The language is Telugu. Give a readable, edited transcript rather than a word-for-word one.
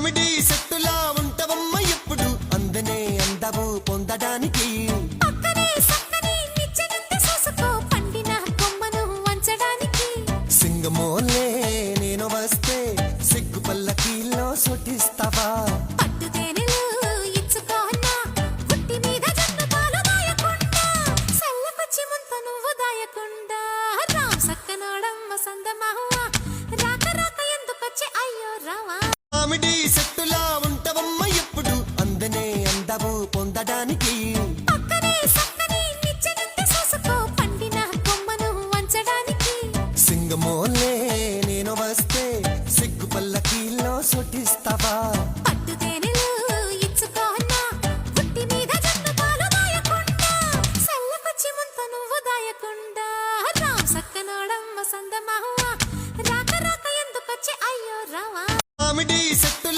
కామెడీ సెట్టులా ఉంటవమ్మ ఎప్పుడు అందనే అందవు పొందడానికి సింగమోలే నేను వస్తే సిగ్గు పల్లకీలో సొటిస్తావా కామెడీ సెట్టులా